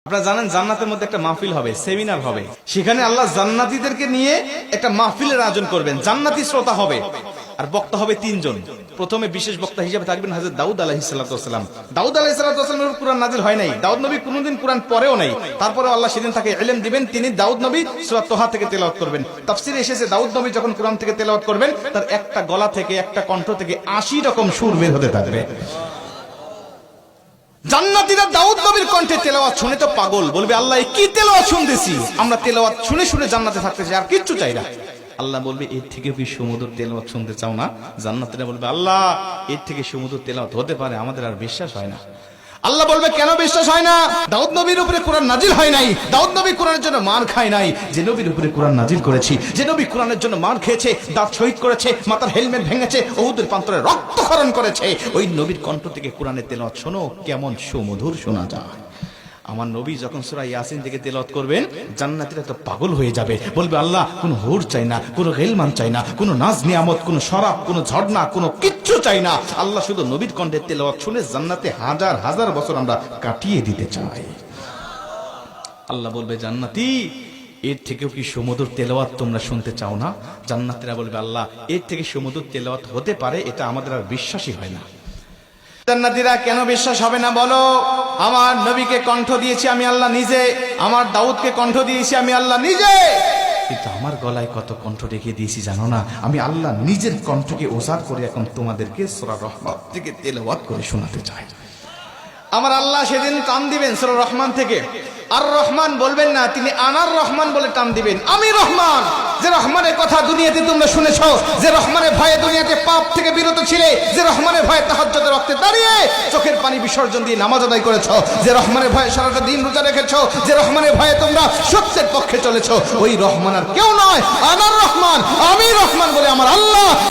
আপনারা জানেন জান্নাতের মধ্যে একটা মাহফিল হবে, সেমিনার হবে। সেখানে আল্লাহ জান্নাতীদেরকে নিয়ে একটা মাহফিলের আয়োজন করবেন। জান্নাতি শ্রোতা হবে আর বক্তা হবে তিনজন। প্রথমে বিশেষ বক্তা হিসেবে থাকবেন হযরত দাউদ আলাইহিস সালাতু ওয়াস সালাম। দাউদ আলাইহিস সালাতু ওয়াস সালামের কুরআন নাযিল হয় নাই, দাউদ নবী কোনোদিন কুরআন পড়েও নাই। তারপরে আল্লাহ সেদিন তাকে ইলম দিবেন, তিনি দাউদ নবী সূরা তোহা থেকে তেলাওয়াত করবেন। তাফসীরে এসেছে দাউদ নবী যখন কুরআন থেকে তেলাওয়াত করবেন তার একটা গলা থেকে, একটা কণ্ঠ থেকে ৮০ রকম সুর বের হতে থাকবে। জান্নাতীরা দাউদ নবীর কণ্ঠে তেলাওয়াত শুনে তো পাগল, বলবে আল্লাহ কি তেলাওয়াত শুনতেছি, আমরা তেলাওয়াত শুনে শুনে জান্নাতে থাকতে চাই, আর কিচ্ছু চাই না। আল্লাহ বলবে এর থেকে কি সুমধুর তেলাওয়াত শুনতে চাও না? জান্নাতীরা বলবে আল্লাহ এর থেকে সুমধুর তেলাওয়াত হতে পারে, আমাদের আর বিশ্বাস হয় না। আল্লাহ বলবে কেন বিশ্বাস হয় না? দাউদ নবীর উপরে কোরআন নাজিল হয় নাই, দাউদ নবী কোরআনের জন্য মার খায় নাই। যে নবীর উপরে কোরআন নাজিল করেছি, যে নবী কোরআনের জন্য মার খেয়েছে, দাঁত শহীদ করেছে, মাথার হেলমেট ভেঙেছে, উহুদের প্রান্তরে রক্তক্ষরণ করেছে, ওই নবীর কণ্ঠ থেকে কোরআনের তেলাওয়াত শোনো কেমন সুমধুর শোনা যায়। আমার নবী যখন সূরা ইয়াসিন থেকে তেলাওয়াত করবেন জান্নাতীরা তো পাগল হয়ে যাবে, বলবে আল্লাহ কোনো হুর চাই না, কোনো গিলমান চাই না, কোনো নাজ নিয়ামত, কোনো শরাব, কোনো ঝর্ণা, কোনো কিচ্ছু চাই না। আল্লাহ শুধু নবীর কণ্ঠে তেলাওয়াত শুনে জান্নাতে হাজার হাজার বছর আমরা কাটিয়ে দিতে চাই। আল্লাহ বলবে জান্নাতি এর থেকেও কি সুমধুর তেলাওয়াত তোমরা শুনতে চাও না? জান্নাতীরা বলবে আল্লাহ এর থেকে সুমধুর তেলাওয়াত হতে পারে, এটা আমাদের আর বিশ্বাসই হয় না। জান্নাতীরা কেন বিশ্বাস হবে না বলো? আমার নবীকে কণ্ঠ দিয়েছি আমি আল্লাহ নিজে, আমার দাউদকে কণ্ঠ দিয়েছি আমি আল্লাহ নিজে, কিন্তু আমার গলায় কত কণ্ঠ রেখে দিয়েছি জানো না? আমি আল্লাহ নিজের কণ্ঠকে ওজার করে এখন তোমাদেরকে সূরা রহমান থেকে তেলাওয়াত করে শোনাতে চাই। আমার আল্লাহ সেদিন টান দিবেন সূরা রহমান থেকে, আর রহমান বলবেন না, তিনি আনার রহমান বলে টান দিবেন। আমি রহমান, যে রহমানের কথা দুনিয়াতে তোমরা শুনেছো, যে রহমানের ভয়ে দুনিয়াতে পাপ থেকে বিরত ছিলে, যে রহমানের ভয়ে তাহাজ্জুদের ওয়াক্তে দাঁড়িয়ে চোখের পানি বিসর্জন দিয়ে নামাজ আদায় করেছো, যে রহমানের ভয়ে সারাটা দিন রোজা রেখেছো, যে রহমানের ভয়ে তোমরা সত্যের পক্ষে চলেছো, ওই রহমান আর কেউ নয়, আনার রহমান, আমি রহমান বলে আমার আল্লাহ